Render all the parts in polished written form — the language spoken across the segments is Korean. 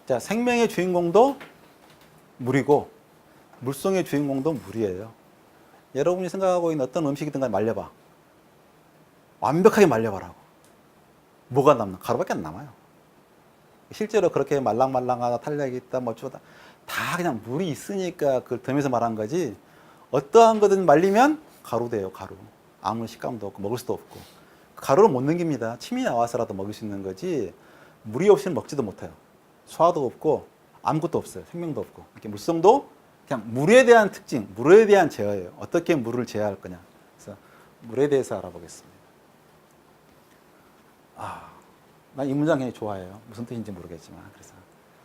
자, 생명의 주인공도 물이고 물속의 주인공도 물이에요. 여러분이 생각하고 있는 어떤 음식이든 간에 말려봐. 완벽하게 말려봐라고. 뭐가 남나? 가루밖에 안 남아요. 실제로 그렇게 말랑말랑하다, 탄력이 있다, 뭐 어쩌다 다 그냥 물이 있으니까 그걸 덤에서 말한 거지. 어떠한 거든 말리면 가루 돼요, 가루. 아무 식감도 없고 먹을 수도 없고. 가루를 못 넘깁니다. 침이 나와서라도 먹을 수 있는 거지. 물이 없이는 먹지도 못해요. 소화도 없고 아무것도 없어요. 생명도 없고. 이렇게 물성도 그냥 물에 대한 특징, 물에 대한 제어예요. 어떻게 물을 제어할 거냐. 그래서 물에 대해서 알아보겠습니다. 난 이 문장 굉장히 좋아해요. 무슨 뜻인지 모르겠지만. 그래서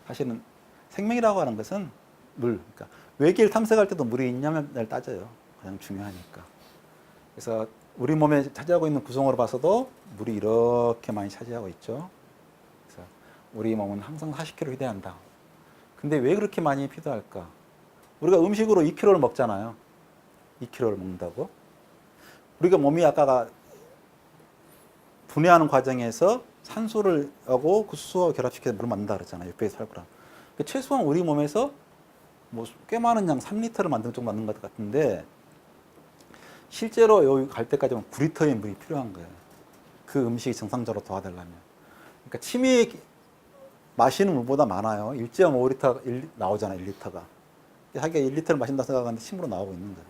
사실은 생명이라고 하는 것은 물. 그러니까 외계를 탐색할 때도 물이 있냐면을 따져요. 가장 중요하니까. 그래서 우리 몸에 차지하고 있는 구성으로 봐서도 물이 이렇게 많이 차지하고 있죠. 그래서 우리 몸은 항상 40kg 휴대한다. 근데 왜 그렇게 많이 필요할까? 우리가 음식으로 2kg를 먹잖아요. 2kg를 먹는다고. 우리가 몸이 아까 분해하는 과정에서 산소를 하고 그 수소와 결합시켜서 물을 만든다 그랬잖아요. 608g. 최소한 우리 몸에서 뭐 꽤 많은 양 3리터를 만드는 정도 만든 것 같은데 실제로 여기 갈 때까지 9리터의 물이 필요한 거예요. 그 음식이 정상적으로 도와되려면. 그러니까 침이 마시는 물보다 많아요. 1.5리터 나오잖아요. 1리터가. 자기가 1리터를 마신다고 생각하는데 침으로 나오고 있는 거예요.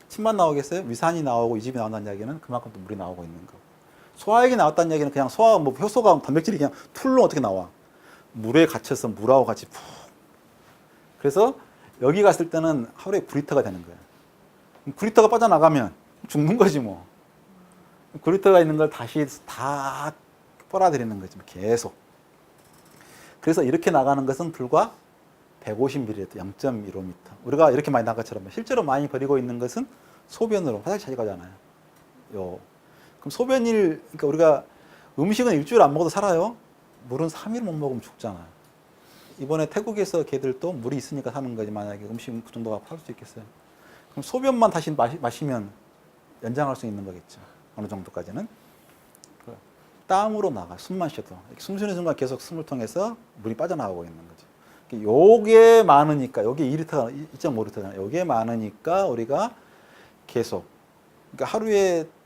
침만 나오겠어요? 위산이 나오고 이집이 나온다는 이야기는 그만큼 또 물이 나오고 있는 거고. 소화액이 나왔다는 이야기는 그냥 소화, 뭐 효소가 단백질이 그냥 툴로 어떻게 나와. 물에 갇혀서 물하고 같이 푹. 그래서 여기 갔을 때는 하루에 9리터가 되는 거예요. 9리터가 빠져나가면 죽는 거지 뭐. 9리터가 있는 걸 다시 다 빨아들이는 거지 계속. 그래서 이렇게 나가는 것은 불과 150ml, 0.15m. 우리가 이렇게 많이 나간 것처럼 실제로 많이 버리고 있는 것은 소변으로 화장실 자주 가잖아요. 그럼 소변일, 그러니까 우리가 음식은 일주일 안 먹어도 살아요. 물은 3일 못 먹으면 죽잖아요. 이번에 태국에서 걔들도 물이 있으니까 사는 거지 만약에 음식 그 정도가 살 수 있겠어요. 그럼 소변만 다시 마시면 연장할 수 있는 거겠죠. 어느 정도까지는. 땀으로 나가. 숨만 쉬어도. 숨 쉬는 순간 계속 숨을 통해서 물이 빠져나가고 있는 거죠. 요게 많으니까, 요게 2리터가, 2.5리터잖아요. 요게 많으니까 우리가 계속. 그러니까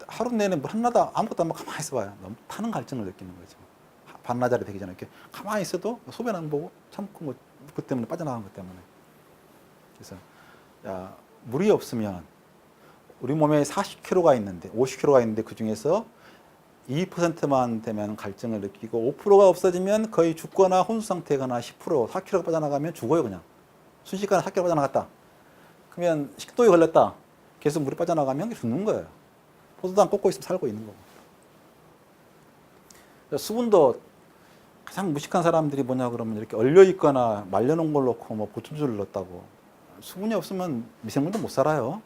하루 내내 물 하나도 아무것도 안 먹고 가만히 있어봐요. 너무 타는 갈증을 느끼는 거죠. 반나절이 되기 전에 이렇게 가만히 있어도 소변 안 보고 참고 뭐 그 때문에 빠져나간 것 때문에. 그래서 물이 없으면 우리 몸에 40kg가 있는데 50kg가 있는데 그 중에서 2%만 되면 갈증을 느끼고 5%가 없어지면 거의 죽거나 혼수 상태거나 10%, 4kg가 빠져나가면 죽어요 그냥. 순식간에 4kg 빠져나갔다. 그러면 식도에 걸렸다. 계속 물이 빠져나가면 죽는 거예요. 포도당 꽂고 있으면 살고 있는 거고. 수분도 가장 무식한 사람들이 뭐냐 그러면 이렇게 얼려 있거나 말려놓은 걸 넣고 뭐 보충제를 넣었다고. 수분이 없으면 미생물도 못 살아요.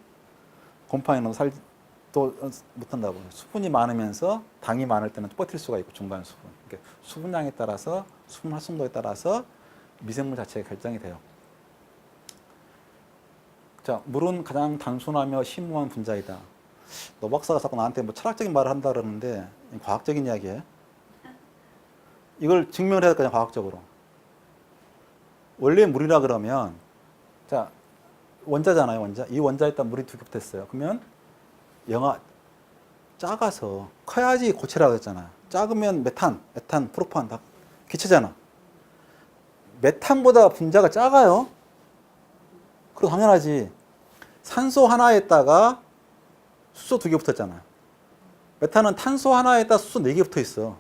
곰팡이 넣어도 살도 못한다고. 수분이 많으면서 당이 많을 때는 버틸 수가 있고 중간 수분. 그러니까 수분량에 따라서 수분 활성도에 따라서 미생물 자체가 결정이 돼요. 자, 물은 가장 단순하며 심오한 분자이다. 노 박사가 자꾸 나한테 뭐 철학적인 말을 한다 그러는데 과학적인 이야기예요. 이걸 증명을 해야 될 거냐 과학적으로. 원래 물이라 그러면 자 원자잖아요 원자. 이 원자에다 물이 두 개 붙었어요. 그러면 작아서 커야지 고체라고 했잖아요. 작으면 메탄, 에탄, 프로판 다 기체잖아. 메탄보다 분자가 작아요. 그럼 당연하지. 산소 하나에다가 수소 2개 붙었잖아요. 메탄은 탄소 하나에다 수소 4개 붙어 있어.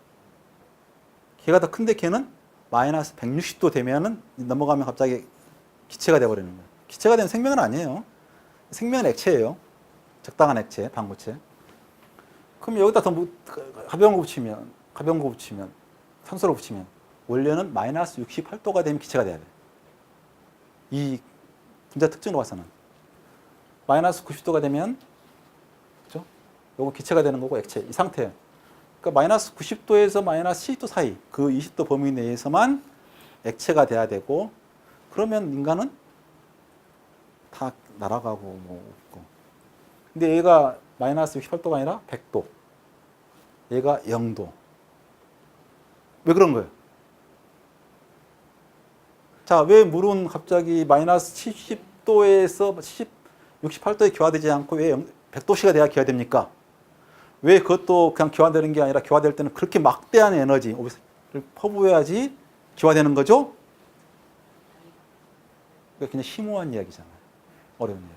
걔가 더 큰데 걔는 마이너스 160도 되면은 넘어가면 갑자기 기체가 돼버리는 거예요. 기체가 되면 생명은 아니에요. 생명은 액체예요. 적당한 액체, 반고체. 그럼 여기다 더 가벼운 거 붙이면, 산소를 붙이면 원래는 마이너스 68도가 되면 기체가 돼야 돼. 이 분자 특징으로 봐서는. 마이너스 90도가 되면, 그죠? 요거 기체가 되는 거고 액체, 이 상태예요. 그러니까 마이너스 90도에서 마이너스 70도 사이, 그 20도 범위 내에서만 액체가 돼야 되고, 그러면 인간은 다 날아가고 뭐 없고. 근데 얘가 마이너스 68도가 아니라 100도. 얘가 0도. 왜 그런 거예요? 자, 왜 물은 갑자기 마이너스 70도에서 68도에 기화되지 않고 왜 100도씨가 돼야 기화됩니까? 왜 그것도 그냥 기화되는 게 아니라 기화될 때는 그렇게 막대한 에너지를 퍼부어야지 기화되는 거죠? 그냥 심오한 이야기잖아요. 어려운 이야기.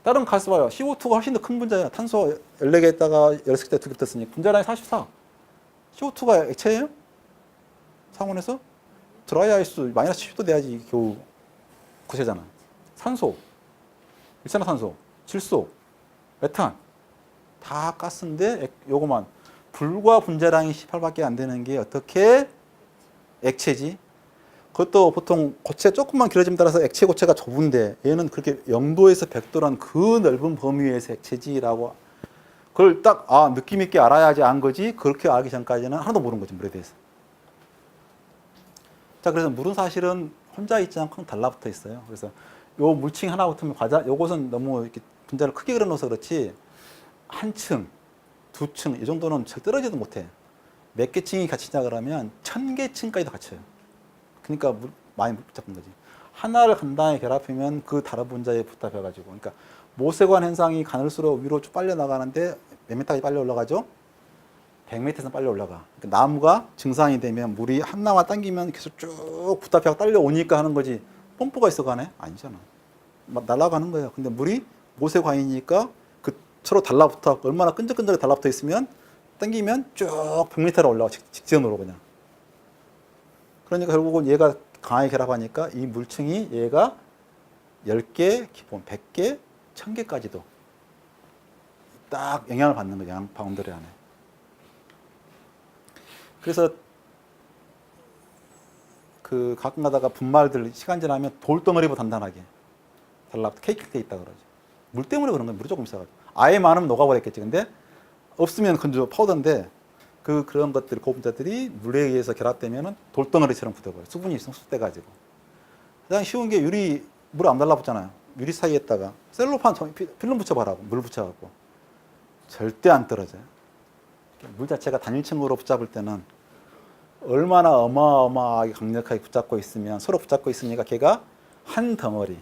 다른 가스 봐요. CO2가 훨씬 더 큰 분자예요. 탄소 14개에다가 16개 2개 떴으니 분자량이 44. CO2가 액체예요? 상온에서? 드라이 아이스 마이너스 70도 돼야지 겨우 구세잖아. 산소, 일산화탄소, 질소, 메탄 다 가스인데 요거만 불과 분자량이 18밖에 안 되는 게 어떻게 액체지? 그것도 보통 고체 조금만 길어짐에 따라서 액체 고체가 좁은데 얘는 그렇게 0도에서 100도란 그 넓은 범위에서 액체지라고 그걸 딱 느낌 있게 알아야지 안 거지 그렇게 알기 전까지는 하나도 모르는 거지 물에 대해서. 자, 그래서 물은 사실은 혼자 있지 않고 달라붙어 있어요. 그래서 요 물층 하나 붙으면 요것은 너무 이렇게 분자를 크게 그려놓아서 그렇지 한 층, 두 층 이 정도는 절 떨어지도 못해. 몇 개 층이 갇히자 그러면 1000개 층까지도 갇혀요. 그러니까 많이 복잡한 거지. 하나를 간단히 결합하면 그 다른 분자에 붙잡혀가지고, 그러니까 모세관 현상이 가늘수록 위로 쭉 빨려 나가는데 몇 미터까지 빨려 올라가죠? 100m에서 빨려 올라가. 그러니까 나무가 증상이 되면 물이 하나만 당기면 계속 쭉 붙잡혀 딸려 오니까 하는 거지. 펌프가 있어 가네? 아니잖아. 막 날아가는 거예요. 근데 물이 모세관이니까 그 서로 달라붙어 얼마나 끈적끈적하게 달라붙어 있으면 당기면 쭉 100m로 올라가 직전으로 그냥. 그러니까 결국은 얘가 강하게 결합하니까 이 물층이 얘가 10개, 기본 100개, 1000개까지도 딱 영향을 받는 거죠. 양 바운더리 안에. 그래서 그 가끔 가다가 분말들 시간 지나면 돌덩어리보다 단단하게 달라붙어 케이크 돼 있다 그러죠. 물 때문에 그런 거예요. 물이 조금 있어가지고. 아예 많으면 녹아버렸겠지. 근데 없으면 건조 파우더인데 그런 것들 고분자들이 물에 의해서 결합되면은 돌덩어리처럼 붙어버려요. 수분이 있으면 흡수돼가지고. 가장 쉬운 게 유리 물 안 달라붙잖아요. 유리 사이에다가 셀로판 필름 붙여봐라고 물 붙여갖고 절대 안 떨어져요. 물 자체가 단일층으로 붙잡을 때는 얼마나 어마어마하게 강력하게 붙잡고 있으면 서로 붙잡고 있으니까 걔가 한 덩어리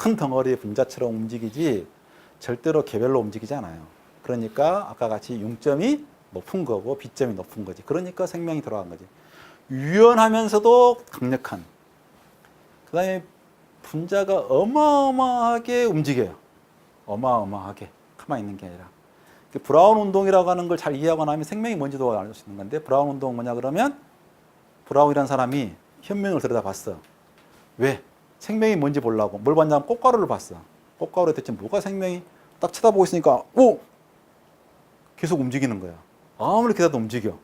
큰 덩어리의 분자처럼 움직이지 절대로 개별로 움직이지 않아요. 그러니까 아까 같이 융점이 높은 거고 B점이 높은 거지. 그러니까 생명이 들어간 거지. 유연하면서도 강력한. 그 다음에 분자가 어마어마하게 움직여요. 어마어마하게. 가만히 있는 게 아니라. 브라운 운동이라고 하는 걸 잘 이해하고 나면 생명이 뭔지도 알 수 있는 건데 브라운 운동은 뭐냐 그러면 브라운이라는 사람이 현명을 들여다봤어. 왜? 생명이 뭔지 보려고. 뭘 봤냐면 꽃가루를 봤어. 꽃가루에 대체 뭐가 생명이 딱 쳐다보고 있으니까 오! 계속 움직이는 거야. 아무리 기다려도 움직여.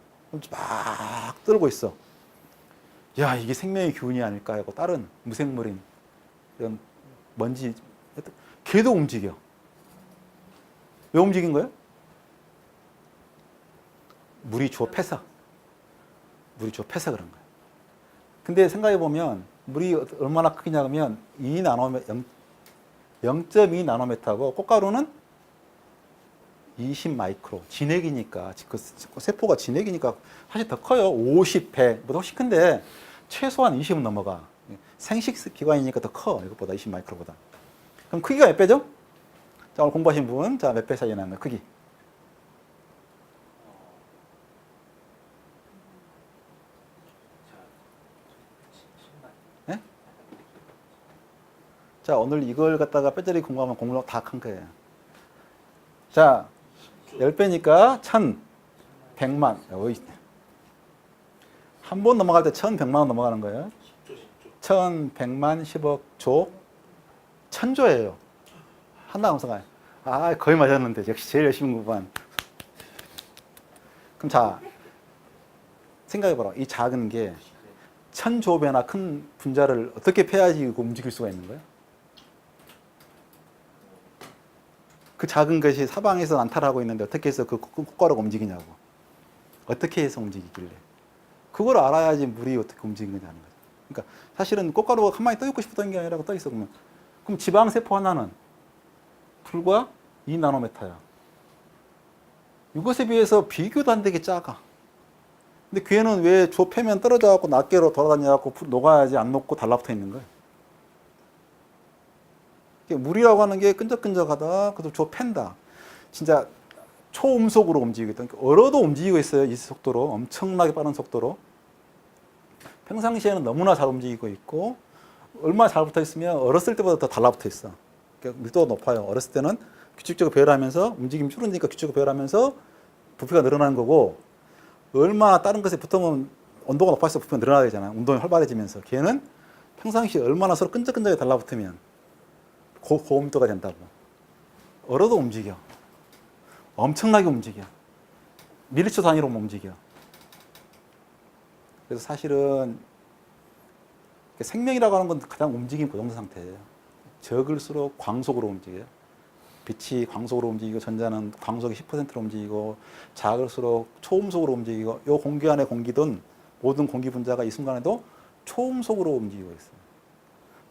막 떨고 있어. 야, 이게 생명의 기운이 아닐까 하고 다른 무생물인 이런 먼지 걔도 움직여. 왜 움직인 거예요? 물이 주어 패서. 물이 주어 패서 그런 거예요. 근데 생각해 보면 물이 얼마나 크냐면 0.2 나노미터고 꽃가루는 20 마이크로 진액이니까 그 세포가 진액이니까 사실 더 커요. 50배보다 훨씬 큰데 최소한 20은 넘어가. 생식 기관이니까 더 커. 이것보다 20 마이크로보다. 그럼 크기가 몇 배죠? 자, 오늘 공부하신 분, 자, 몇 배 사이에 나는 크기. 네? 자, 오늘 이걸 갖다가 뼈저리 공부하면 공부 다 큰 거예요. 자, 10배니까 1000, 100만. 한 번 넘어갈 때 1100만 원 넘어가는 거예요. 1100만 10억 조 1000조예요. 한나 검사가 거의 맞았는데 역시 제일 열심히 공부한. 그럼 자 생각해봐라. 이 작은 게 1000조배나 큰 분자를 어떻게 패야지 움직일 수가 있는 거예요? 그 작은 것이 사방에서 난탈하고 있는데 어떻게 해서 그 꽃가루가 움직이냐고. 어떻게 해서 움직이길래. 그걸 알아야지 물이 어떻게 움직이느냐 하는 거죠. 그러니까 사실은 꽃가루가 가만히 떠있고 싶었던 게 아니라 떠있어. 그럼 지방세포 하나는 불과 2나노미터야. 이것에 비해서 비교도 안 되게 작아. 근데 걔는 왜 주어 패면 떨어져갖고 낱개로 돌아다녀갖고 녹아야지 안 녹고 달라붙어 있는 거예요. 물이라고 하는 게 끈적끈적하다. 그래도 주어 팬다. 진짜 초음속으로 움직이고 있다. 그러니까 얼어도 움직이고 있어요. 이 속도로. 엄청나게 빠른 속도로. 평상시에는 너무나 잘 움직이고 있고 얼마나 잘 붙어 있으면 얼었을 때보다 더 달라붙어 있어. 그러니까 밀도가 높아요. 어렸을 때는 규칙적으로 배열하면서 움직임이 줄으니까 규칙적으로 배열하면서 부피가 늘어나는 거고 얼마나 다른 것에 붙으면 온도가 높아져서 부피가 늘어나야 되잖아요. 운동이 활발해지면서. 걔는 평상시에 얼마나 서로 끈적끈적하게 달라붙으면 고온도가 된다고. 얼어도 움직여. 엄청나게 움직여. 밀리초 단위로 움직여. 그래서 사실은 생명이라고 하는 건 가장 움직임 그 정도 상태예요. 적을수록 광속으로 움직여요. 빛이 광속으로 움직이고 전자는 광속이 10%로 움직이고 작을수록 초음속으로 움직이고 이 공기 안에 공기든 모든 공기 분자가 이 순간에도 초음속으로 움직이고 있어요.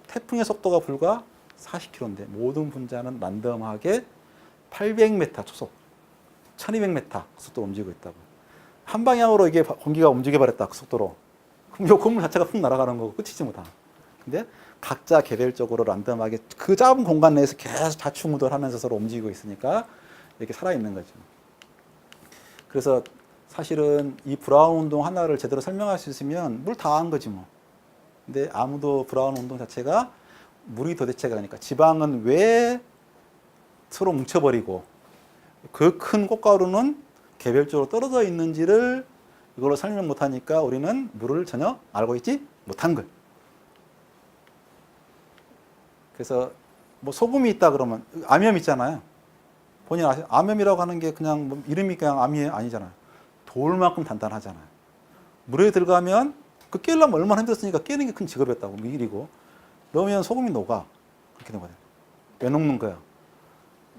태풍의 속도가 불과 40km인데 모든 분자는 랜덤하게 800m 초속, 1200m 속도로 움직이고 있다고. 한 방향으로 이게 공기가 움직여 버렸다 그 속도로. 그럼 이 건물 자체가 푹 날아가는 거고 끝이지 뭐 다. 근데 각자 개별적으로 랜덤하게 그 짧은 공간 내에서 계속 자충우돌하면서 서로 움직이고 있으니까 이렇게 살아있는 거죠. 그래서 사실은 이 브라운 운동 하나를 제대로 설명할 수 있으면 물 다 한 거지 뭐. 근데 아무도 브라운 운동 자체가 물이 도대체가 그러니까 지방은 왜 서로 뭉쳐버리고 그 큰 꽃가루는 개별적으로 떨어져 있는지를 이걸로 설명 못하니까 우리는 물을 전혀 알고 있지 못한 걸. 그래서 뭐 소금이 있다 그러면 암염 있잖아요. 본인 아세요? 암염이라고 하는 게 그냥 뭐 이름이 그냥 암이 아니잖아요. 돌만큼 단단하잖아요. 물에 들어가면 그 깨려면 얼마나 힘들었으니까 깨는 게 큰 직업이었다고 일이고 넣으면 소금이 녹아. 그렇게 된 거예요. 왜 녹는 거야?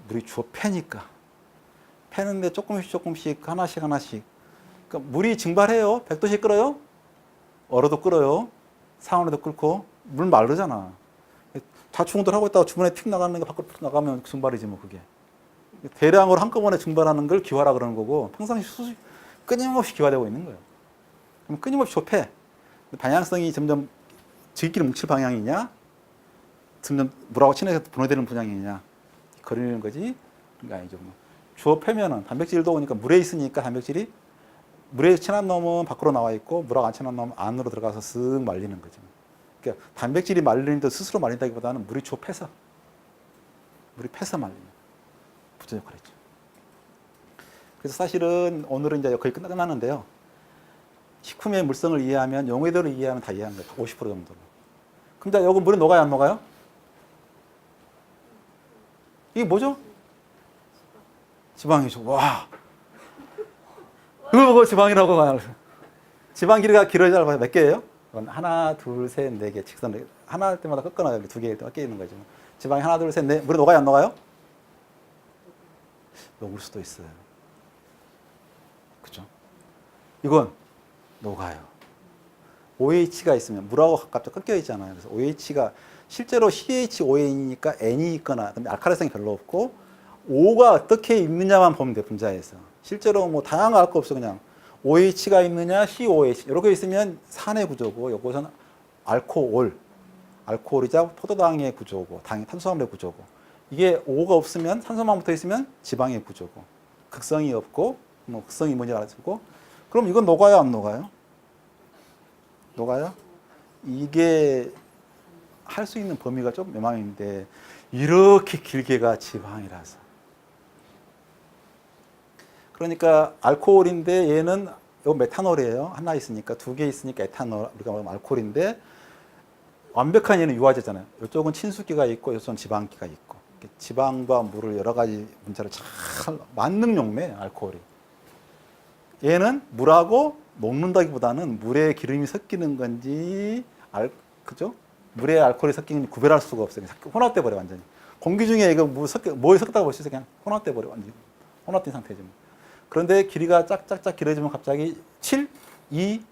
물이 주어 패니까. 패는데 조금씩 하나씩 그러니까 물이 증발해요. 100도씩 끓어요. 얼어도 끓어요. 상온에도 끓고 물 마르잖아. 자충우돌 하고 있다가 주변에 틱 나가는 게 밖으로 나가면 증발이지 뭐 그게. 대량으로 한꺼번에 증발하는 걸 기화라 그러는 거고 평상시 끊임없이 기화되고 있는 거예요. 그럼 끊임없이 좁혀. 방향성이 점점 지기끼리 뭉칠 방향이냐 점점 물하고 친해서 분해되는 분양이냐 거리는 거지. 그게 아니죠. 주어 패면은 단백질도 오니까 물에 있으니까 단백질이 물에 친한 놈은 밖으로 나와 있고 물하고 안 친한 놈은 안으로 들어가서 쓱 말리는 거죠. 그러니까 단백질이 말리는 데 스스로 말린다기보다는 물이 주어 패서 말리는 부조 역할을 했죠. 그래서 사실은 오늘은 이제 거의 끝났는데요. 식품의 물성을 이해하면 용어대로 이해하면 다 이해하는 거예요. 50% 정도로. 그럼 자, 여기 물에 녹아요, 안 녹아요? 이게 뭐죠? 지방이죠. 와. 이거 보고 지방이라고 가요. 지방 길이가 길어야 짧아요. 몇 개예요? 하나, 둘, 셋, 네 개. 직선 하나 할 때마다 꺾어놔요. 두 개 꺾여 있는 거죠. 지방이 하나, 둘, 셋, 넷. 물에 녹아요, 안 녹아요? 녹을 수도 있어요. 그죠? 이건 녹아요. OH가 있으면 물하고 가깝게 꺾여 있잖아요. 그래서 OH가 실제로 CHON이니까 N이 있거나 알칼리성이 별로 없고 O가 어떻게 있느냐만 보면 돼. 분자에서. 실제로 뭐 다양한 거 알 거 없어. 그냥 OH가 있느냐, COH 이렇게 있으면 산의 구조고 이것은 알코올이자 포도당의 구조고 당이 탄수화물의 구조고 이게 O가 없으면 산소만 붙어 있으면 지방의 구조고 극성이 없고 뭐 극성이 뭔지 알아주고 그럼 이건 녹아요, 안 녹아요? 녹아요? 이게 할 수 있는 범위가 좀 매망인데 이렇게 길게가 지방이라서 그러니까 알코올인데 얘는 요 메탄올이에요. 하나 있으니까 두 개 있으니까 에탄올 우리가 말하면 알코올인데 완벽한 얘는 유화제잖아요. 이쪽은 친수기가 있고 이쪽은 지방기가 있고 지방과 물을 여러 가지 문자를 잘 만능 용매 알코올이 얘는 물하고 녹는다기보다는 물에 기름이 섞이는 건지 그죠? 물에 알코올이 섞이는 건지 구별할 수가 없어요. 혼합돼 버려 완전히. 공기 중에 이거 뭐에 섞다가 볼 수 있어요. 그냥 혼합돼 버려 완전히. 혼합된 상태죠. 그런데 길이가 짝짝짝 길어지면 갑자기 7, 2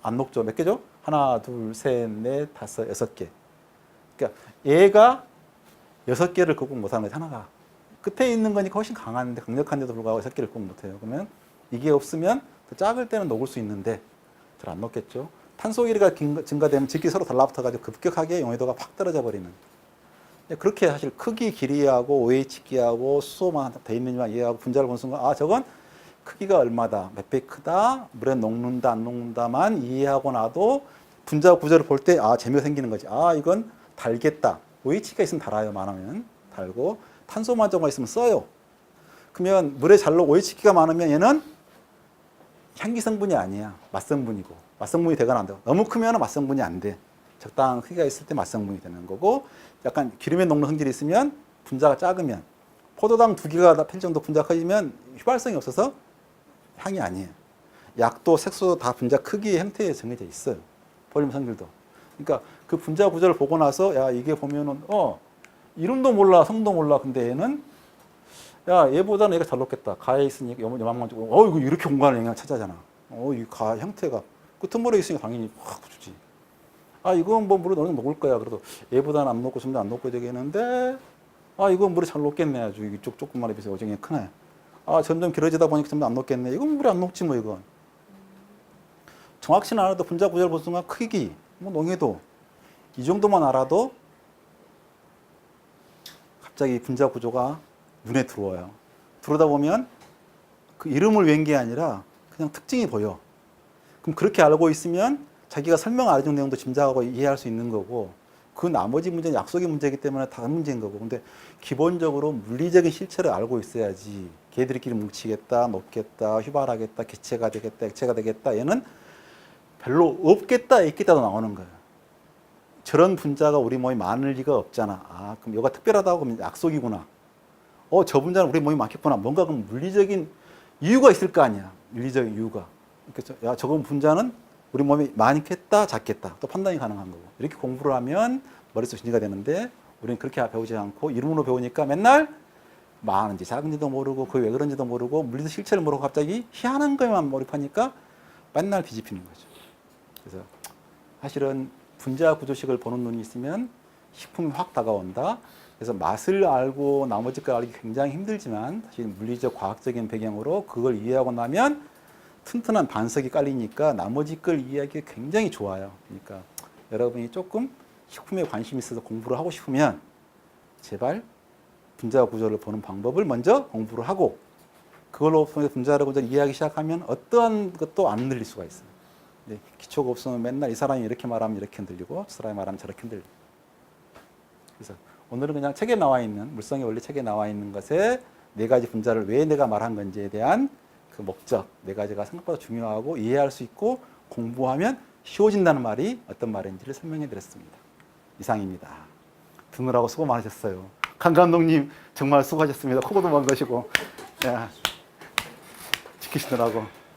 안 녹죠. 몇 개죠? 하나, 둘, 셋, 넷, 다섯, 6개. 그러니까 얘가 6개를 극복 못하는 거지 하나가. 끝에 있는 거니까 훨씬 강한데 강력한데도 불구하고 6개를 극복 못해요. 그러면 이게 없으면 더 작을 때는 녹을 수 있는데 잘 안 녹겠죠. 탄소 길이가 증가되면 질끼리 서로 달라붙어가지고 급격하게 용해도가 확 떨어져 버리는. 그렇게 사실 크기, 길이하고 OH기하고 수소만 돼 있는지만 이해하고 분자를 보는 순간 아 저건 크기가 얼마다, 몇 배 크다, 물에 녹는다 안 녹는다만 이해하고 나도 분자 구조를 볼 때 아 재미가 생기는 거지. 아 이건 달겠다. OH가 있으면 달아요. 많으면 달고 탄소만 정도 있으면 써요. 그러면 물에 잘 녹 OH기가 많으면 얘는 향기 성분이 아니야. 맛성분이고 맛성분이 되거나 안 되고 너무 크면 맛성분이 안 돼. 적당한 크기가 있을 때 맛성분이 되는 거고 약간 기름에 녹는 성질이 있으면 분자가 작으면 포도당 2개가 필 정도 분자가 커지면 휘발성이 없어서 향이 아니에요. 약도 색소도 다 분자 크기의 형태에 정해져 있어요. 볼륨 성질도. 그러니까 그 분자 구조를 보고 나서 야 이게 보면은 이름도 몰라 성도 몰라 근데 얘는 야 얘보다는 얘가 잘 녹겠다. 가에 있으니까 요만만 주고 이거 이렇게 공간을 영향 차지하잖아. 이 가 형태가 끄트머리에 있으니까 당연히 확 주지. 아 이건 뭐 물에 어느 정도 녹을 거야. 그래도 얘보다는 안 녹고 좀 더 안 녹고 되겠는데 아 이건 물에 잘 녹겠네. 아주 이쪽 조금만에 비해서 오징어 크네. 아 점점 길어지다 보니까 점점 안 녹겠네. 이건 물에 안 녹지 뭐 이건. 정확치는 않아도 분자 구조를 볼 순간 크기, 뭐 농해도 이 정도만 알아도 갑자기 분자 구조가 눈에 들어와요. 들어오다 보면 그 이름을 외운 게 아니라 그냥 특징이 보여. 그럼 그렇게 알고 있으면 자기가 설명 안 해준 내용도 짐작하고 이해할 수 있는 거고 그 나머지 문제는 약속의 문제이기 때문에 다른 문제인 거고 근데 기본적으로 물리적인 실체를 알고 있어야지 걔들끼리 뭉치겠다, 녹겠다, 휘발하겠다, 기체가 되겠다, 액체가 되겠다 얘는 별로 없겠다, 있겠다도 나오는 거예요. 저런 분자가 우리 몸에 많을 리가 없잖아. 아, 그럼 얘가 특별하다고 하면 약속이구나. 저 분자는 우리 몸에 많겠구나. 뭔가 그럼 물리적인 이유가 있을 거 아니야. 물리적인 이유가. 그렇죠? 야, 저건 분자는 우리 몸에 많겠다, 작겠다. 또 판단이 가능한 거고. 이렇게 공부를 하면 머릿속 정리가 되는데 우리는 그렇게 배우지 않고 이름으로 배우니까 맨날 많은지 작은지도 모르고 그게 왜 그런지도 모르고 물리적 실체를 모르고 갑자기 희한한 거에만 몰입하니까 맨날 뒤집히는 거죠. 그래서 사실은 분자 구조식을 보는 눈이 있으면 식품이 확 다가온다. 그래서 맛을 알고 나머지 걸 알기 굉장히 힘들지만 사실 물리적 과학적인 배경으로 그걸 이해하고 나면 튼튼한 반석이 깔리니까 나머지 걸 이해하기 굉장히 좋아요. 그러니까 여러분이 조금 식품에 관심이 있어서 공부를 하고 싶으면 제발 분자 구조를 보는 방법을 먼저 공부를 하고 그걸로 분자 구조를 이해하기 시작하면 어떠한 것도 안 들릴 수가 있어요. 근데 기초가 없으면 맨날 이 사람이 이렇게 말하면 이렇게 흔들리고 저 사람이 말하면 저렇게 흔들리고 그래서 오늘은 그냥 책에 나와 있는 물성의 원리 책에 나와 있는 것에 4가지 분자를 왜 내가 말한 건지에 대한 그 목적 4가지가 생각보다 중요하고 이해할 수 있고 공부하면 쉬워진다는 말이 어떤 말인지를 설명해 드렸습니다. 이상입니다. 듣느라고 수고 많으셨어요. 강 감독님 정말 수고하셨습니다. 코고도 먼 것이고 지키시느라고.